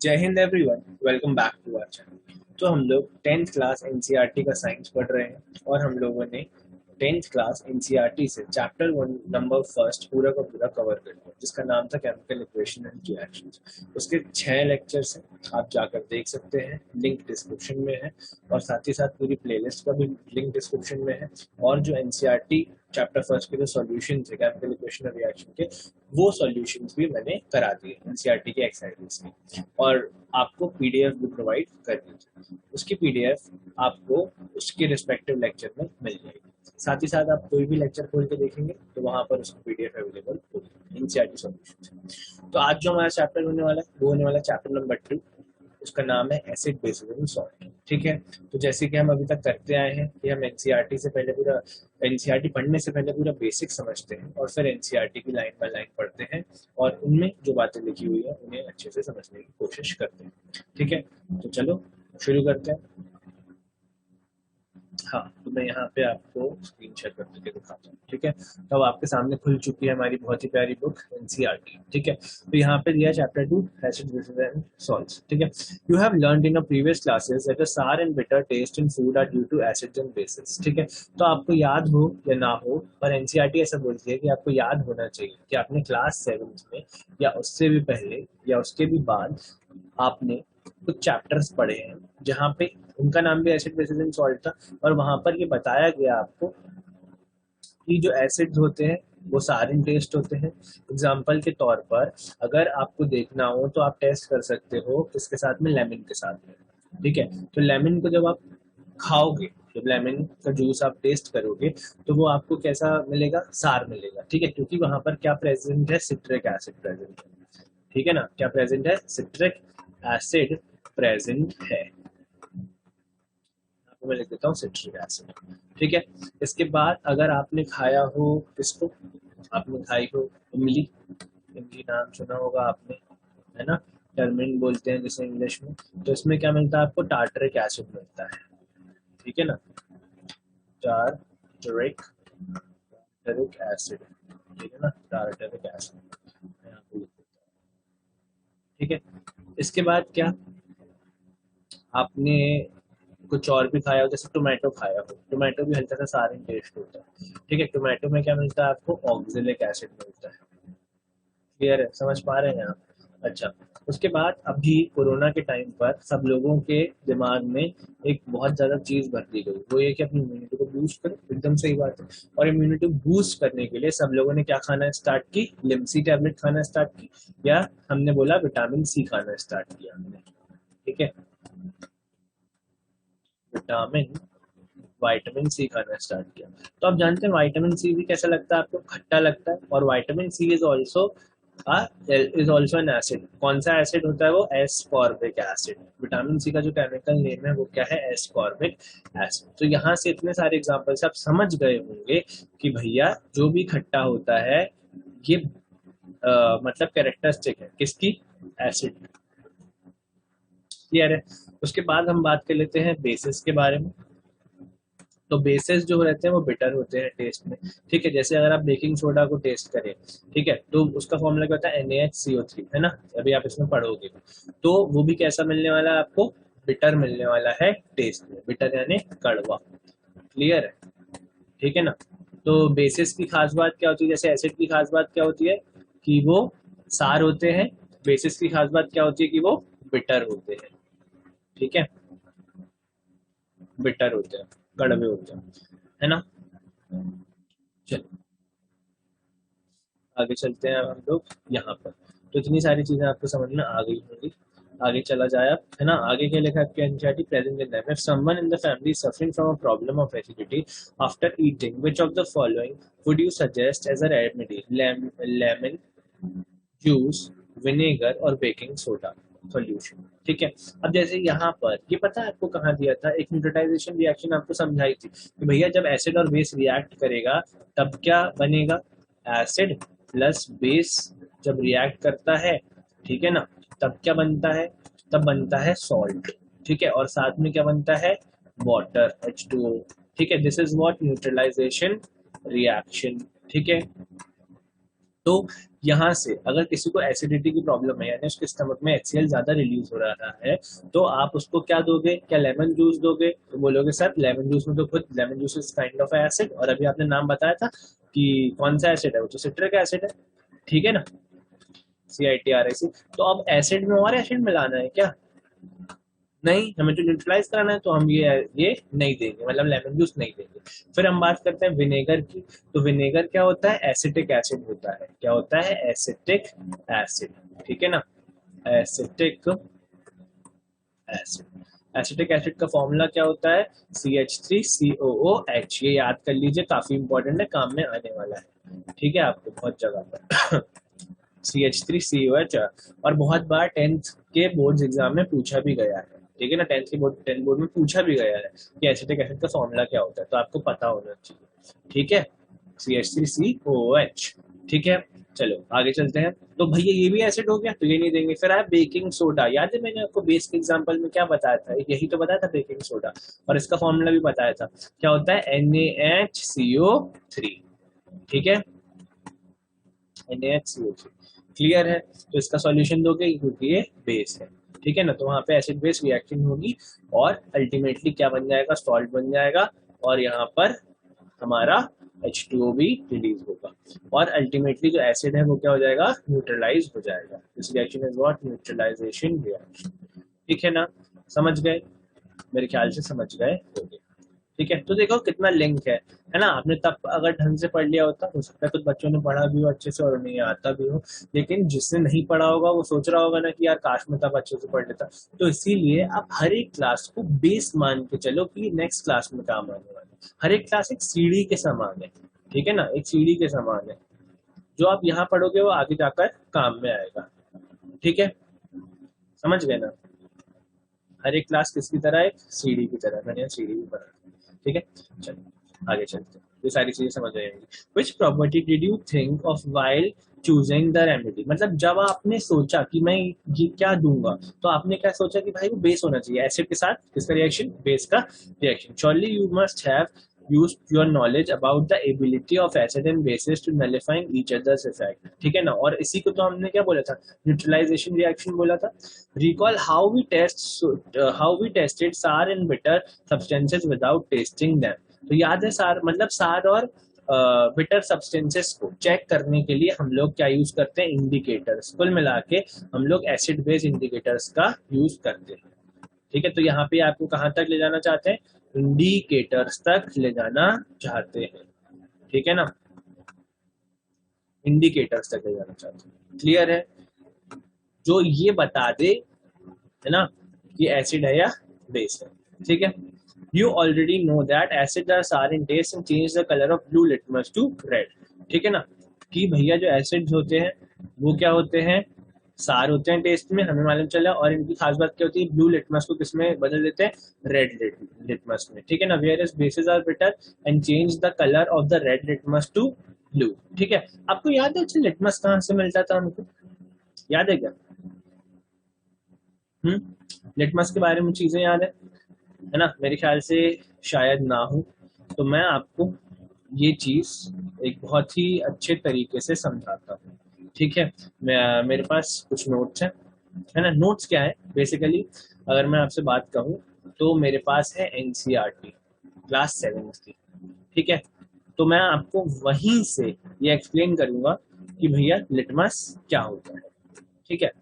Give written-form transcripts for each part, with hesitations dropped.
जय Hind everyone, welcome back to our channel. तो हम लोग 10th क्लास एनसीईआरटी का साइंस पढ़ रहे हैं और हम लोगों ने 10th क्लास एनसीईआरटी से चैप्टर 1 नंबर फर्स्ट पूरा का पूरा कवर कर लिया, जिसका नाम था केमिकल इक्वेशन एंड रिएक्शंस। उसके 6 लेक्चर्स हैं, आप जाकर देख सकते हैं, लिंक डिस्क्रिप्शन में है और साथ ही साथ पूरी प्लेलिस्ट का भी लिंक डिस्क्रिप्शन में है। और जो एनसीईआरटी चैप्टर फर्स्ट के जो सॉल्यूशन थे केमिकल इक्वेशन और रिएक्शन के, वो सॉल्यूशंस भी मैंने करा दिए एनसीईआरटी के एक्सरसाइजेस में और आपको पीडीएफ भी प्रोवाइड कर दी थी। उसकी पीडीएफ आपको उसके रिस्पेक्टिव लेक्चर में मिल जाएगी। साथ ही साथ आप कोई भी लेक्चर खोल के देखेंगे तो वहां पर उसकी पीडीएफ अवेलेबल होगी एनसीईआरटी सॉल्यूशन। तो आज जो हमारा चैप्टर होने वाला है वो होने वाला चैप्टर नंबर 2। उसका नाम है एसिड बेसिस एंड सॉल्ट। ठीक है, तो जैसे कि हम अभी तक करते आए हैं कि हम एनसीईआरटी से पहले पूरा एनसीईआरटी पढ़ने से पहले पूरा बेसिक समझते हैं और फिर एनसीईआरटी की लाइन बाय लाइन पढ़ते हैं और उनमें जो बातें लिखी हुई है उन्हें अच्छे से समझने की कोशिश करते हैं। ठीक है, तो चलो शुरू करते हैं। हाँ, तो मैं यहाँ पे आपको स्क्रीन शेयर करके दिखाता हूँ। ठीक है, तो अब आपके सामने खुल चुकी है हमारी बहुत ही प्यारी बुक एनसीईआरटी। ठीक है, तो यहाँ पे दिया chapter 2 acid bases and salts. ठीक है, you have learned in a previous classes that a sour and bitter taste in food are due to acids and bases. ठीक है, तो आपको याद हो या ना हो, पर एनसीईआरटी ऐसा बोलती है कि आपको याद होना चाहिए कि आपने क्लास 7 में या उससे भी पहले या उसके भी बाद आपने कुछ चैप्टर्स पढ़े हैं जहाँ पे उनका नाम भी एसिड बेसिस एंड सॉल्ट था और वहां पर ये बताया गया आपको कि जो एसिड्स होते हैं वो सारिन टेस्ट होते हैं। एग्जाम्पल के तौर पर अगर आपको देखना हो तो आप टेस्ट कर सकते हो किसके साथ में, लेमन के साथ में। ठीक है, तो लेमन को जब आप खाओगे, जब लेमन का जूस आप टेस्ट करोगे तो वो आपको कैसा मिलेगा, सार मिलेगा। ठीक है, क्योंकि वहां पर क्या प्रेजेंट है, सिट्रिक एसिड प्रेजेंट है। ठीक है ना, क्या प्रेजेंट है, सिट्रिक एसिड प्रेजेंट है। आपको मैं लिख देता हूँ सिट्रिक एसिड। ठीक है, इसके बाद अगर आपने खाया हो इसको, आपने खाई हो इमली, इमली नाम सुना होगा आपने, है ना, टर्मिन बोलते हैं जिसे इंग्लिश में। तो इसमें क्या मिलता है आपको, टार्टरिक एसिड मिलता है। ठीक है ना, टार्टरिक टार्टरिक एसिड। ठीक है ना, टार्टरिक एसिड मैं यहाँ पे लिख देता हूँ। ठीक है, इसके बाद क्या, आपने कुछ और भी खाया हो, जैसे टोमेटो खाया हो, टोमेटो भी हल्का सा सारिन टेस्ट होता है। ठीक है, टोमेटो में क्या मिलता है आपको, ऑक्जेलिक एसिड मिलता है। क्लियर है, समझ पा रहे हैं आप? अच्छा, उसके बाद अभी कोरोना के टाइम पर सब लोगों के दिमाग में एक बहुत ज्यादा चीज भर दी गई, वो ये कि अपनी इम्यूनिटी को बूस्ट करो। एकदम सही बात है। और इम्यूनिटी बूस्ट करने के लिए सब लोगों ने क्या खाना स्टार्ट की, लिम्सी टैबलेट खाना स्टार्ट की, या हमने बोला विटामिन सी खाना स्टार्ट किया हमने। ठीक है, विटामिन विटामिन सी खाना स्टार्ट किया। तो आप जानते हैं विटामिन सी भी कैसा लगता है आपको, खट्टा लगता है। और vitamin C is also an acid. कौन सा एसिड होता है वो, एस्कॉर्बिक एसिड। विटामिन सी का जो केमिकल नेम है वो क्या है, एस्कॉर्बिक एसिड। तो यहाँ से इतने सारे एग्जांपल से आप समझ गए होंगे कि भैया जो भी खट्टा होता है ये मतलब कैरेक्टरिस्टिक है किसकी, एसिड। क्लियर है। उसके बाद हम बात कर लेते हैं बेसिस के बारे में। तो बेसिस जो रहते हैं वो बिटर होते हैं टेस्ट में। ठीक है, जैसे अगर आप बेकिंग सोडा को टेस्ट करें, ठीक है, तो उसका फॉर्मूला क्या होता है, NaHCO3, है ना, अभी आप इसमें पढ़ोगे तो वो भी कैसा मिलने वाला है आपको, बिटर मिलने वाला है टेस्ट में, बिटर यानी कड़वा। क्लियर है, ठीक है ना। तो बेसिस की खास बात क्या होती है, जैसे एसिड की खास बात क्या होती है कि वो सार होते हैं, बेसिस की खास बात क्या होती है कि वो बिटर होते हैं। ठीक है, बिटर होते हैं, कड़वे होते हैं, है ना। चलिए आगे चलते हैं अब हम लोग यहाँ पर। तो इतनी सारी चीजें आपको समझ में आ गई होंगी। आगे चला जाए अब, है ना। आगे क्या लिखा है आपके, anxiety present in them, if someone in the family suffering from a problem of acidity after eating which of the following would you suggest as a remedy, lemon juice, vinegar और बेकिंग सोडा सॉल्यूशन। ठीक है, अब जैसे यहाँ पर ये पता है आपको कहाँ दिया था, एक न्यूट्रलाइजेशन रिएक्शन आपको समझाई थी कि भैया जब एसिड और बेस रिएक्ट करेगा तब क्या बनेगा, एसिड प्लस बेस जब रिएक्ट करता है, ठीक है ना, तब क्या बनता है, तब बनता है सॉल्ट। ठीक है, और साथ में क्या बनता है, वाटर, H2O। ठीक है, this is what neutralization reaction. ठीक है, तो यहाँ से अगर किसी को एसिडिटी की प्रॉब्लम है, यानी उसके स्टमक में HCl ज्यादा रिलीज हो रहा है, तो आप उसको क्या दोगे? क्या लेमन जूस दोगे? तो बोलोगे सर लेमन जूस में तो खुद lemon juice is kind of acid, और अभी आपने नाम बताया था कि कौन सा एसिड है, वो तो सिट्रिक एसिड है, ठीक है ना, CITRAC। तो अब एसिड में और एसिड मिलाना है क्या? नहीं, हमें तो न्यूट्रलाइज कराना है, तो हम ये नहीं देंगे, मतलब लेमन जूस नहीं देंगे। फिर हम बात करते हैं विनेगर की। तो विनेगर क्या होता है? एसिटिक एसिड होता है। क्या होता है? एसिटिक एसिड, ठीक है ना, एसिटिक एसिड। एसिटिक एसिड का फॉर्मूला क्या होता है? CH3COOH। ये याद कर लीजिए, काफी इंपॉर्टेंट है, काम में आने वाला है, ठीक है, आपको बहुत जगह पर CH3COH। और बहुत बार 10th के बोर्ड एग्जाम में पूछा भी गया है, ठीक है ना, 10th बोर्ड में पूछा भी गया है कि एसिटिक एसिड का फॉर्मूला क्या होता है, तो आपको पता होना चाहिए, ठीक है, CH3COOH, ठीक है। चलो आगे चलते हैं। तो भैया ये भी एसिड हो गया, तो ये नहीं देंगे। फिर आया बेकिंग सोडा। याद है मैंने आपको बेस के एग्जांपल में क्या बताया था? यही तो बताया था, बेकिंग सोडा, और इसका फॉर्मूला भी बताया था। क्या होता है? NaHCO3, ठीक है, NaHCO3, क्लियर है। तो इसका सॉल्यूशन दोगे क्योंकि ये बेस है, ठीक है ना, तो वहां पे एसिड बेस रिएक्शन होगी और अल्टीमेटली क्या बन जाएगा? सॉल्ट बन जाएगा, और यहाँ पर हमारा H2O भी रिलीज होगा, और अल्टीमेटली जो एसिड है वो क्या हो जाएगा? न्यूट्रलाइज हो जाएगा। This reaction is what? Neutralization reaction, ठीक है ना, समझ गए? मेरे ख्याल से समझ गए होंगे, ठीक है। तो देखो कितना लिंक है ना। आपने तब अगर ढंग से पढ़ लिया होता, हो सकता है कुछ बच्चों ने पढ़ा भी हो अच्छे से और उन्हें आता भी हो, लेकिन जिसने नहीं पढ़ा होगा वो सोच रहा होगा ना कि यार काश में तब अच्छे से पढ़ लेता। तो इसीलिए आप हर एक क्लास को बेस मान के चलो कि नेक्स्ट क्लास में काम आने वाला है। हर एक क्लास एक सीढ़ी के समान है, ठीक है ना, एक सीढ़ी के समान है। जो आप यहाँ पढ़ोगे वो आगे जाकर काम में आएगा, ठीक है, समझ गए ना। हर एक क्लास किसकी तरह है? सीढ़ी की तरह। मैंने सीढ़ी भी पढ़ा, ठीक है। चलो आगे चलते हैं, ये सारी चीजें समझ आएंगी। Which property did you think of while choosing the remedy? मतलब जब आपने सोचा कि मैं ये क्या दूंगा, तो आपने क्या सोचा कि भाई वो बेस होना चाहिए, एसिड के साथ किसका रिएक्शन? बेस का reaction. Surely you must have used your knowledge about the ability of acid and bases to nullifying each other's effect, ठीक है ना। और इसी को तो हमने क्या बोला था? न्यूट्रलाइजेशन रिएक्शन बोला था। recall how we tested sour and bitter substances without tasting them। तो याद है सार मतलब सार और बिटर सब्सटेंसेस को चेक करने के लिए हम लोग क्या यूज करते हैं? इंडिकेटर्स। कुल मिला के हम लोग एसिड बेस इंडिकेटर्स का यूज करते हैं, ठीक है। तो यहाँ पे आपको कहाँ तक ले जाना चाहते हैं? इंडिकेटर्स तक ले जाना चाहते हैं, ठीक है ना, इंडिकेटर्स तक ले जाना चाहते हैं, क्लियर है। जो ये बता दे, है ना, कि एसिड है या बेस है, ठीक है। You already know that acid are sour in taste and change the colour of blue litmus to red, ठीक है ना, कि भैया जो एसिड्स होते हैं वो क्या होते हैं? सार होते हैं टेस्ट में, हमें मालूम चला। और इनकी खास बात क्या होती है? ब्लू लिटमस को किस में बदल देते हैं? रेड लिटमस में, ठीक है ना। Where is bases are bitter and change the colour of the red litmus to blue, ठीक है। आपको याद है अच्छा लिटमस कहाँ से मिलता था हमको? याद है क्या? लिटमस के बारे में चीजें याद है ना? मेरे ख्याल से शायद ना हो, तो मैं आपको ये चीज एक बहुत ही अच्छे तरीके से समझाता हूँ, ठीक है। मेरे पास कुछ नोट्स हैं, है ना। नोट्स क्या है बेसिकली, अगर मैं आपसे बात कहूँ तो मेरे पास है NCERT क्लास 7 की, ठीक है। तो मैं आपको वहीं से ये एक्सप्लेन करूंगा कि भैया लिटमस क्या होता है, ठीक है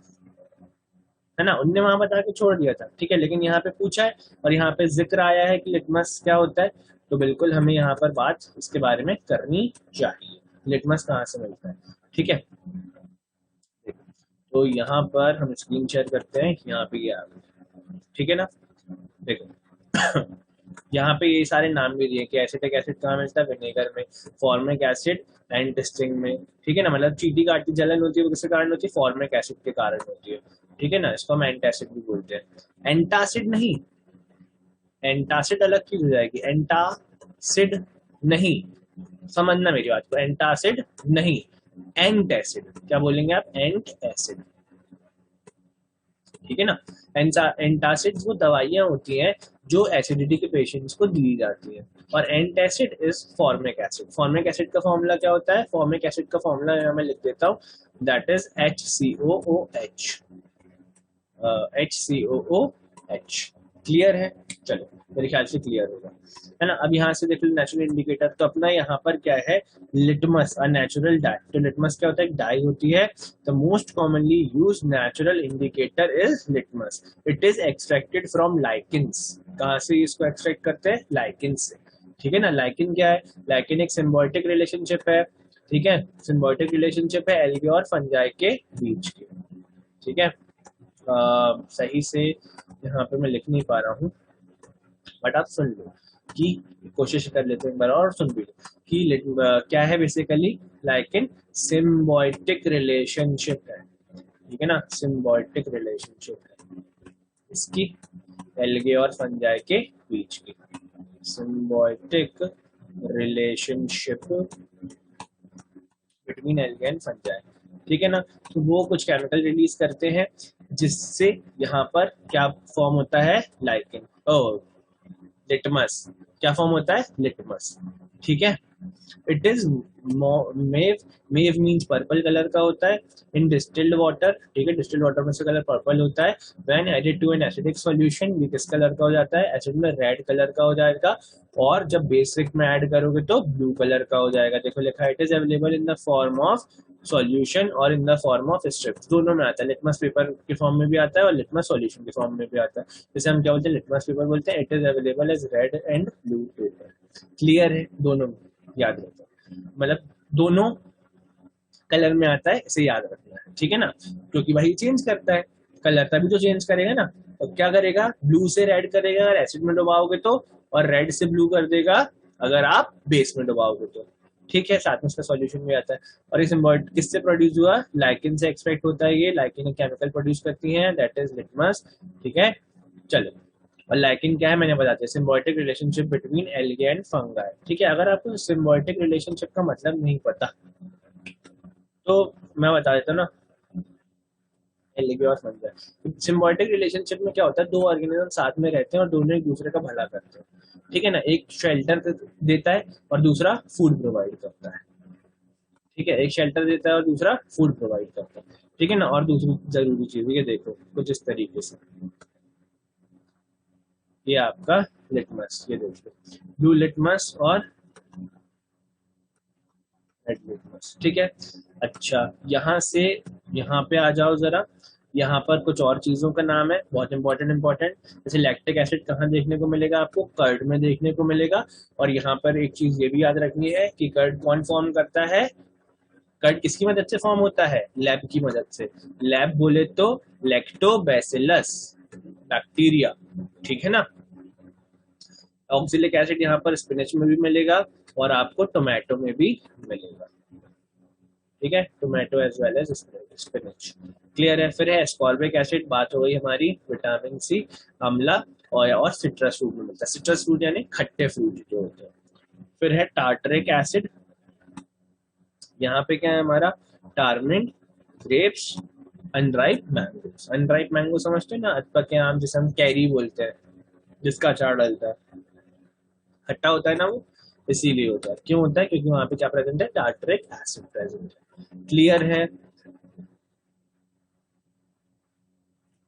ना। उनने वहां बता के छोड़ दिया था, ठीक है, लेकिन यहाँ पे पूछा है और यहाँ पे जिक्र आया है कि लिटमस क्या होता है, तो बिल्कुल हमें यहाँ पर बात इसके बारे में करनी चाहिए। लिटमस कहाँ से मिलता है, ठीक है। तो यहाँ पर हम स्क्रीन शेयर करते हैं, यहाँ पे ये आ गया, ठीक है ना। देखो यहाँ पे ये सारे नाम भी दिए कि एसिटिक एसिड कहाँ मिलता है? विनेगर में। फॉर्मिक एसिड एंटिस्टिंग में, ठीक है ना, मतलब चीटी काटी जलन होती है वो किसके कारण होती है? फॉर्मिक एसिड के कारण होती है, ठीक है ना। इसको हम एंटासिड भी बोलते हैं, एंटासिड नहीं। एंटासिड अलग चीज हो जाएगी, एंटासिड नहीं, समझना मेरी बात को, एंटासिड नहीं, एंट एसिड। क्या बोलेंगे आप? एंट एसिड, ठीक है ना। एंटासिड्स वो दवाइयाँ होती हैं जो एसिडिटी के पेशेंट्स को दी जाती है। और antacid is formic acid. Formic acid का फॉर्मूला क्या होता है? फॉर्मिक एसिड का फॉर्मूला यहाँ मैं लिख देता हूँ, that is HCOOH। HCOOH। Clear है? चलो, मेरे ख्याल से क्लियर होगा, है ना। अब यहाँ से देख लो नेचुरल इंडिकेटर, तो अपना यहाँ पर क्या है? Litmus, a natural dye. तो लिटमस क्या होता है? एक डाई होती है। The most commonly use natural indicator is litmus. It is extracted from lichens. कहाँ से इसको एक्सट्रैक्ट करते हैं? लाइकिन से। ठीक है ना। लाइकिन क्या है? लाइकिन एक सिम्बायोटिक रिलेशनशिप है। ठीक है, सिम्बायोटिक रिलेशनशिप है एल्गे और फंजाई के बीच की। ठीक है। सही से यहाँ पे मैं लिख नहीं पा रहा हूँ, बट आप सुन लो कि कोशिश कर लेते हैं एक बार और सुन भी लो कि क्या है basically? Like in symbiotic relationship है। ठीक है ना, सिम्बायोटिक रिलेशनशिप है इसकी एल्गे और फंजाई के बीच की। Symbiotic relationship between algae and fungi. ठीक है ना। तो वो कुछ केमिकल रिलीज करते हैं जिससे यहाँ पर क्या फॉर्म होता है? Lichen, litmus. क्या फॉर्म होता है? लिटमस। ठीक है। It is mauve. Mauve means purple colour का होता है इन डिस्टिल्ड वाटर। ठीक है, डिस्टिल्ड वाटर में से कलर पर्पल होता है। When added to an acidic solution, ये किस कलर का हो जाता है? एसिड में रेड कलर का हो जाएगा। और जब बेसिक में ऐड करोगे तो ब्लू कलर का हो जाएगा। देखो लिखा है, it is available in the form of solution और in the form of strips. दोनों में आता है, लिटमस पेपर के फॉर्म में भी आता है और लिटमस सॉल्यूशन के फॉर्म में भी आता है। जैसे हम क्या बोलते हैं? लिटमस पेपर बोलते हैं। It is available as red and blue paper. Clear है? दोनों में याद रखो, मतलब दोनों कलर में आता है, इसे याद रखना है। ठीक है ना, क्योंकि वही चेंज करता है कलर, तभी तो चेंज करेगा ना। तो क्या करेगा? ब्लू से रेड करेगा अगर एसिड में डुबाओगे तो, और रेड से ब्लू कर देगा अगर आप बेस में डुबाओगे तो। ठीक है, साथ में उसका सॉल्यूशन भी आता है। और ये सिम्बायोट किससे प्रोड्यूस हुआ? लाइकिन से एक्सट्रैक्ट होता है। ये लाइकिन एक केमिकल प्रोड्यूस करती है, दैट इज लिटमस। ठीक है, चलो। और लाइकिन क्या है मैंने बता दिया, symbiotic relationship between algae and fungi. ठीक है, अगर आपको सिम्बायोटिक रिलेशनशिप का मतलब नहीं पता तो मैं बता देता हूँ ना, एल्गे और फंगाई। सिम्बायोटिक रिलेशनशिप में क्या होता है? दो ऑर्गेनिज्म साथ में रहते हैं और दोनों एक दूसरे का भला करते हैं। ठीक है ना, एक शेल्टर देता है और दूसरा फूड प्रोवाइड करता है। ठीक है, एक शेल्टर देता है और दूसरा फूड प्रोवाइड करता है। ठीक है ना। और दूसरी जरूरी चीज ये देखो कुछ इस तरीके से, ये आपका लिटमस, ये देखो ब्लू लिटमस और रेड लिटमस। ठीक है। अच्छा, यहाँ से यहाँ पे आ जाओ जरा। यहाँ पर कुछ और चीजों का नाम है, बहुत इंपॉर्टेंट। जैसे लैक्टिक एसिड कहाँ देखने को मिलेगा? आपको कर्ड में देखने को मिलेगा। और यहाँ पर एक चीज ये भी याद रखनी है कि कर्ड कौन फॉर्म करता है? कर्ड किसकी मदद से फॉर्म होता है? लैब की मदद से। लैब बोले तो लैक्टोबैसिलस बैक्टीरिया। ठीक है ना। ऑक्सिलिक एसिड यहाँ पर स्पिनच में भी मिलेगा और आपको टोमेटो में भी मिलेगा। ठीक है, tomato as well as spinach. Clear है? फिर है एस्कॉर्बिक एसिड, बात हो गई हमारी विटामिन सी, आंवला और सिट्रस फ्रूट में मिलता है। सिट्रस फ्रूट यानी खट्टे फ्रूट जो होते हैं। फिर है टार्टरिक एसिड, यहाँ पे क्या है हमारा? Tamarind, grapes, unripe mangoes. Unripe mango समझते हैं ना, अधपके आम जिसे हम कैरी बोलते हैं, जिसका अचार डलता है, खट्टा होता है ना वो, इसीलिए होता है। क्यों होता है? क्योंकि वहां पे क्या प्रेजेंट है? टार्टरिक एसिड प्रेजेंट है। क्लियर है?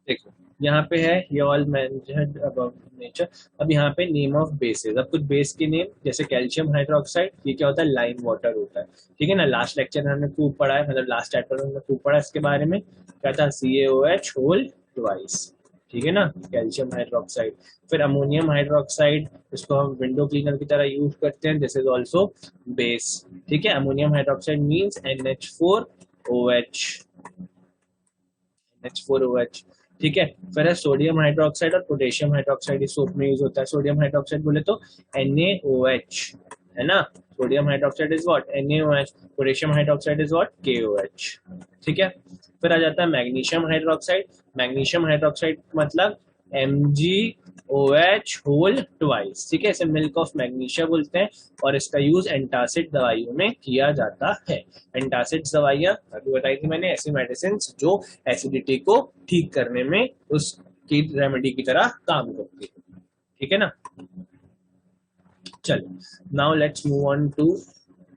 देखो यहाँ पे है ये ऑल मेंशन्ड अबाउट नेचर। अब यहाँ पे नेम ऑफ बेसेस, अब कुछ बेस के नेम, जैसे कैल्शियम हाइड्रोक्साइड, ये क्या होता है? लाइम वाटर होता है। ठीक है ना। लास्ट लेक्चर में हमने खूब पढ़ा है, मतलब लास्ट चैप्टर में हमने खूब पढ़ा इसके बारे में। क्या था? CaOH whole twice. ठीक है ना, कैल्शियम हाइड्रोक्साइड। फिर अमोनियम हाइड्रोक्साइड, इसको हम विंडो क्लीनर की तरह यूज करते हैं, दिस इज ऑल्सो बेस। ठीक है, ammonium hydroxide means NH4OH। NH4OH। ठीक है। फिर है सोडियम हाइड्रोक्साइड और पोटेशियम हाइड्रोक्साइड, इस सोप में यूज होता है। सोडियम हाइड्रोक्साइड बोले तो NaOH, है ना। Sodium hydroxide is what? NaOH। Potassium hydroxide is what? KOH। ठीक है। फिर आ जाता है मैग्नीशियम हाइड्रोक्साइड। मैग्नीशियम हाइड्रोक्साइड मतलब Mg OH होल ट्वाइस, ठीक है, इसे मिल्क ऑफ मैग्नीशिया बोलते हैं और इसका यूज एंटासिड दवाइयों में किया जाता है। एंटासिड दवाइयाँ अभी बताई थी मैंने, ऐसी मेडिसिन जो एसिडिटी को ठीक करने में उसकी रेमेडी की तरह काम करती है, ठीक है ना। चलो, now let's move on to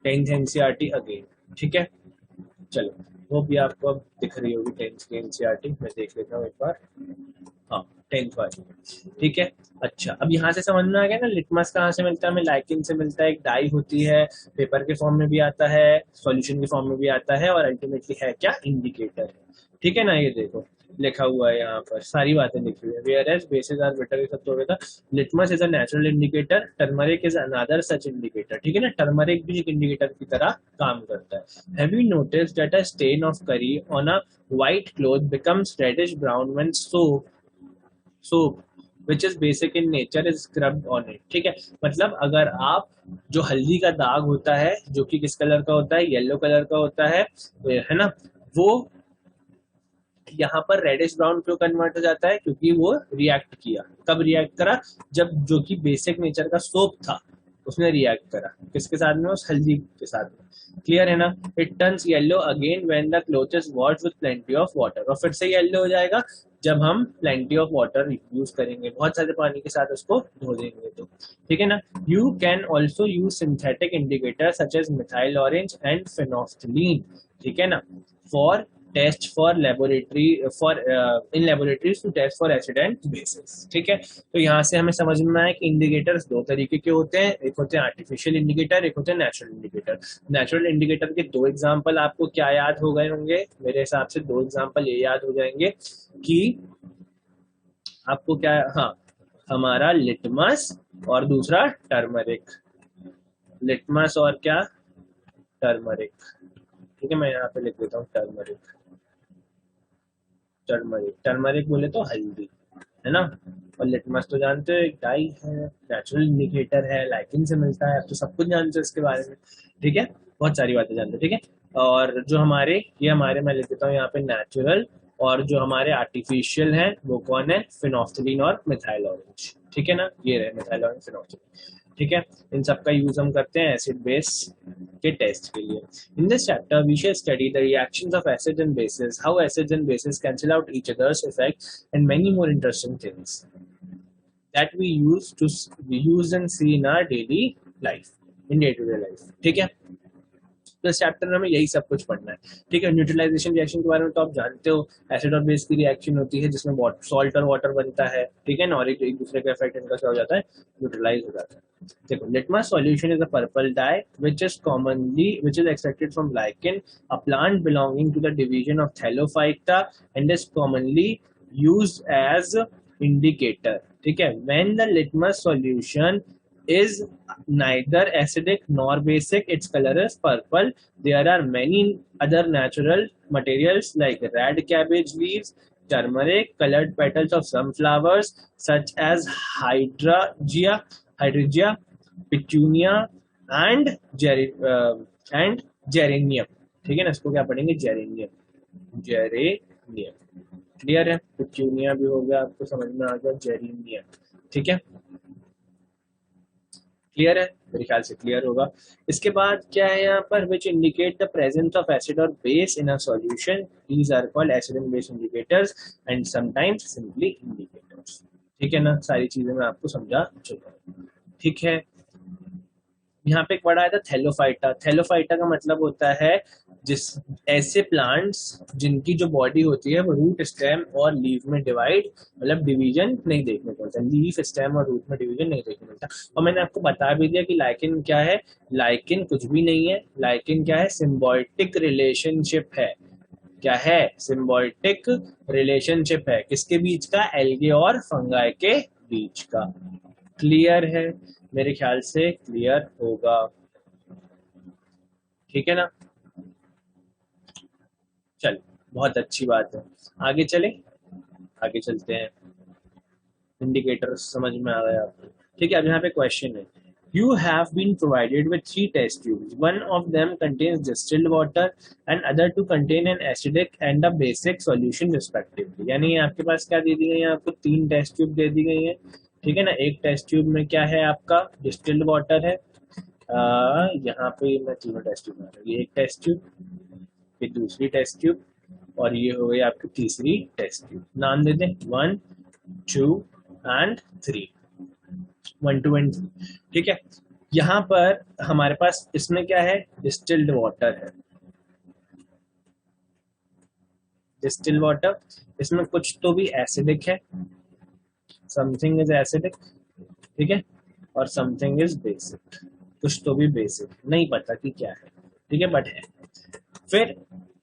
10th NCERT again, ठीक है। चलो, वो भी आपको अब दिख रही होगी 10th की एनसीईआरटी, मैं देख लेता हूँ एक बार। हाँ, 10th वाली, ठीक है। अच्छा, अब यहाँ से समझ में आ गया ना लिटमस कहाँ से मिलता है हमें। लाइकिन से मिलता है, एक डाई होती है, पेपर के फॉर्म में भी आता है, सॉल्यूशन के फॉर्म में भी आता है, और अल्टीमेटली है क्या, इंडिकेटर है, ठीक है ना। ये देखो लिखा हुआ है यहाँ पर, सारी बातें लिखी हुई है। Whereas bases are better, सब तो होगा। Litmus is a natural indicator, turmeric is another such indicator, ठीक है ना। टर्मरिक भी एक इंडिकेटर की तरह काम करता है। Have you notice that a stain of curry on a white cloth becomes reddish brown when soap which is basic in nature is scrubbed on it, ठीक है। मतलब अगर आप, जो हल्दी का दाग होता है जो कि किस कलर का होता है, येलो कलर का होता है ना, वो यहाँ पर रेडिश ब्राउन क्यों कन्वर्ट हो जाता है, क्योंकि वो रिएक्ट किया। कब रिएक्ट करा, जब जो कि बेसिक नेचर का सोप था उसने रिएक्ट करा किसके साथ में, उस हल्दी के साथ में। क्लियर है ना। It turns yellow again when the cloth is washed with plenty of water, और फिर से येलो हो जाएगा जब हम प्लेंटी ऑफ वाटर यूज करेंगे, बहुत सारे पानी के साथ उसको धो देंगे तो, ठीक है ना। You can also use synthetic indicator such as methyl orange and phenolphthalein, ठीक है ना, for test for laboratory for in laboratories to test for acid and bases, ठीक है। तो यहाँ से हमें समझ में आया कि इंडिकेटर्स दो तरीके के होते हैं, एक होते हैं आर्टिफिशियल इंडिकेटर, एक होते हैं नेचुरल इंडिकेटर। नेचुरल इंडिकेटर के दो एग्जांपल आपको क्या याद हो गए होंगे, मेरे हिसाब से दो एग्जांपल ये याद हो जाएंगे कि आपको क्या, हाँ, हमारा लिटमस और दूसरा टर्मरिक। लिटमस और क्या, टर्मरिक, ठीक है। मैं यहाँ पे लिख देता हूँ टर्मरिक। टर्मरिक, टर्मरिक बोले तो हल्दी, है ना। और लिटमस तो जानते हो एक डाई है, नेचुरल इंडिकेटर है, लाइकिन से मिलता है, अब तो सब कुछ जानते हो इसके बारे में, ठीक है। बहुत सारी बातें जानते हो, ठीक है। और जो हमारे, ये हमारे, मैं लिख देता हूँ यहाँ पे नेचुरल, और जो हमारे आर्टिफिशियल हैं वो कौन है, फिनोफ्थलीन और मिथाइल ऑरेंज, ठीक है ना। ये रहे मिथाइल ऑरेंज, फिनोफ्थलीन, ठीक है। इन सब का यूज हम करते हैं एसिड बेस के टेस्ट के लिए। In this chapter, we shall study the reactions of acids and bases, how acids and bases cancel out each other's effects, and many more interesting things that we use and see in our daily life, in day-to-day life, ठीक है। तो इस chapter में हमें यही सब कुछ पढ़ना है, ठीक है। न्यूट्रलाइजेशन रिएक्शन के बारे में तो आप जानते हो, एसिड और बेस की रिएक्शन होती है जिसमें सॉल्ट और वाटर बनता है, ठीक है ना, और एक दूसरे का इफेक्ट इनका क्या हो जाता है, न्यूट्रलाइज हो जाता है। देखो, litmus solution is a purple dye which is extracted from lichen, a plant belonging to the division of Thallophyta, and is commonly used as indicator, ठीक है। When the litmus solution is neither acidic nor basic, its color is purple. There are many other natural materials like red cabbage leaves, turmeric, colored petals of some flowers such as hydrangea, petunia, and and geranium, ठीक है ना। इसको क्या पढ़ेंगे, geranium, geranium, clear है। पिट्यूनिया भी हो गया, आपको समझ में आ गया, जेरेनियम, ठीक है। क्लियर है, मेरे ख्याल से क्लियर होगा। इसके बाद क्या है यहाँ पर, which indicate the presence of acid और base in a solution, these are called acid and base indicators and sometimes simply indicators, ठीक है ना। सारी चीजें मैं आपको समझा चुका हूँ, ठीक है। यहाँ पे एक वर्ड आया था थैलोफाइटा। थैलोफाइटा का मतलब होता है जिस ऐसे प्लांट्स जिनकी जो बॉडी होती है वो रूट, स्टेम और लीफ में डिवाइड, मतलब डिवीजन नहीं देखने को मिलता, लीफ, स्टेम और रूट में डिवीजन नहीं देखने को मिलता। और मैंने आपको बता भी दिया कि लाइकिन क्या है, लाइकिन कुछ भी नहीं है, लाइकिन क्या है, सिम्बायोटिक रिलेशनशिप है। क्या है, सिम्बायोटिक रिलेशनशिप है, किसके बीच का, एल्गे और फंगाई के बीच का। क्लियर है, मेरे ख्याल से क्लियर होगा, ठीक है ना। चलो, बहुत अच्छी बात है, आगे चले, आगे चलते हैं। इंडिकेटर समझ में आ गया आपको, ठीक है। अब यहाँ पे क्वेश्चन है, you have been provided with 3 test tubes, one of them contains distilled water and other two contain an acidic and a basic solution respectively। यानी आपके पास क्या दे दी गई है, आपको 3 टेस्ट ट्यूब दे दी गई है, ठीक है ना। एक टेस्ट ट्यूब में क्या है आपका, डिस्टिल्ड वाटर है। यहाँ पे मैं तीनों टेस्ट ट्यूब बना रहा हूँ, ये एक टेस्ट ट्यूब, फिर दूसरी टेस्ट ट्यूब, और ये हो गई आपकी तीसरी टेस्ट ट्यूब। नाम दे दें 1 2 एंड 3, 1 2 एंड 3। ठीक है। यहाँ पर हमारे पास इसमें क्या है, डिस्टिल्ड वाटर है, डिस्टिल्ड वाटर। इसमें कुछ तो भी एसिडिक है, समथिंग इज एसिडिक, ठीक है, और समथिंग इज बेसिक, कुछ तो भी बेसिक, नहीं पता कि क्या है, ठीक है, बट है। फिर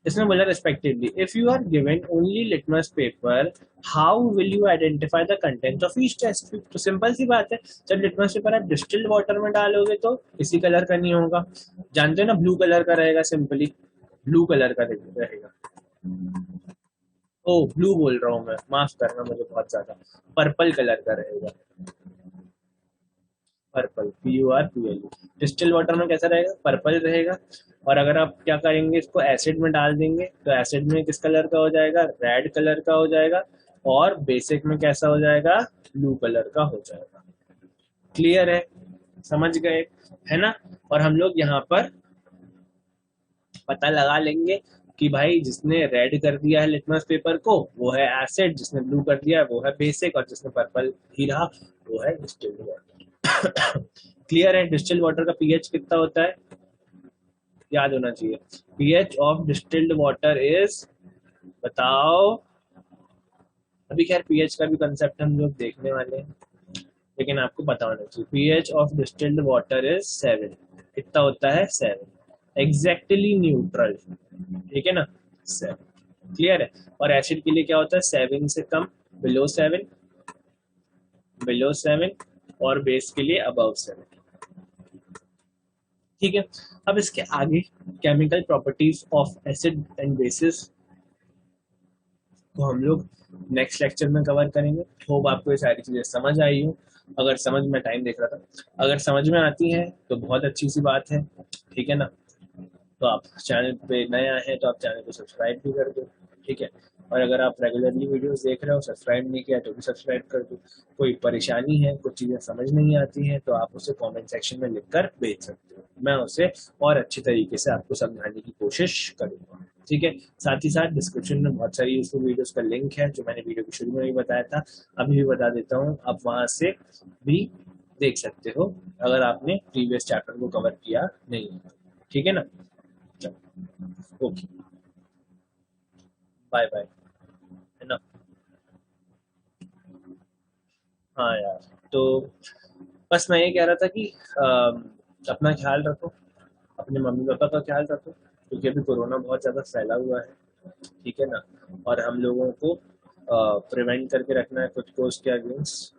इसमें बोला respectively, if you are given only litmus paper, how will you identify the content of each test tube. तो सिंपल सी बात है, जब लिटमस पेपर आप डिस्टिल्ड वाटर में डालोगे तो इसी कलर का नहीं होगा, जानते हो ना, ब्लू कलर का रहेगा, सिंपली ब्लू कलर का रहेगा। ओ ब्लू बोल रहा हूँ मैं, माफ करना मुझे बहुत ज्यादा, पर्पल कलर का रहेगा, पर्पल, PURPL। डिस्टिल वाटर में कैसा रहेगा, पर्पल रहेगा। और अगर आप क्या करेंगे, इसको एसिड में डाल देंगे तो एसिड में किस कलर का हो जाएगा, रेड कलर का हो जाएगा, और बेसिक में कैसा हो जाएगा, ब्लू कलर का हो जाएगा। क्लियर है, समझ गए, है ना। और हम लोग यहाँ पर पता लगा लेंगे कि भाई जिसने रेड कर दिया है लिटमस पेपर को वो है एसिड, जिसने ब्लू कर दिया है वो है बेसिक, और जिसने पर्पल ही रहा वो है डिस्टिल्ड वाटर। क्लियर है। डिस्टिल्ड वाटर का पीएच कितना होता है, याद होना चाहिए। PH of distilled water is, बताओ। अभी खैर पीएच का भी कंसेप्ट हम लोग देखने वाले हैं, लेकिन आपको पता होना चाहिए pH of distilled water is 7। कितना होता है, 7, एग्जैक्टली न्यूट्रल, ठीक है ना, 7। क्लियर है। और एसिड के लिए क्या होता है, 7 से कम, बिलो 7, बिलो 7, और बेस के लिए अबव 7। ठीक है। अब इसके आगे chemical properties of acid and basis को हम लोग नेक्स्ट लेक्चर में कवर करेंगे। होप आपको ये सारी चीजें समझ आई हो। अगर समझ में, टाइम देख रहा था, अगर समझ में आती है तो बहुत अच्छी सी बात है, ठीक है ना। तो आप चैनल पे नए आए हैं तो आप चैनल को सब्सक्राइब भी कर दो, ठीक है। और अगर आप रेगुलरली वीडियोस देख रहे हो, सब्सक्राइब नहीं किया तो भी सब्सक्राइब कर दो। कोई परेशानी है, कुछ चीज़ें समझ नहीं आती हैं तो आप उसे कमेंट सेक्शन में लिखकर भेज सकते हो, मैं उसे और अच्छी तरीके से आपको समझाने की कोशिश करूँगा, ठीक है। साथ ही साथ डिस्क्रिप्शन में बहुत सारी यूजफुल वीडियोस का लिंक है, जो मैंने वीडियो के शुरू में भी बताया था, अभी भी बता देता हूँ, आप वहाँ से भी देख सकते हो अगर आपने प्रीवियस चैप्टर को कवर किया नहीं है, ठीक है ना। चलो, ओके, बाय बाय, है ना। हाँ यार, तो बस मैं ये कह रहा था कि अपना ख्याल रखो, अपने मम्मी पापा का ख्याल रखो, क्योंकि अभी कोरोना बहुत ज़्यादा फैला हुआ है, ठीक है ना। और हम लोगों को प्रिवेंट करके रखना है खुद को उसके अगेंस्ट,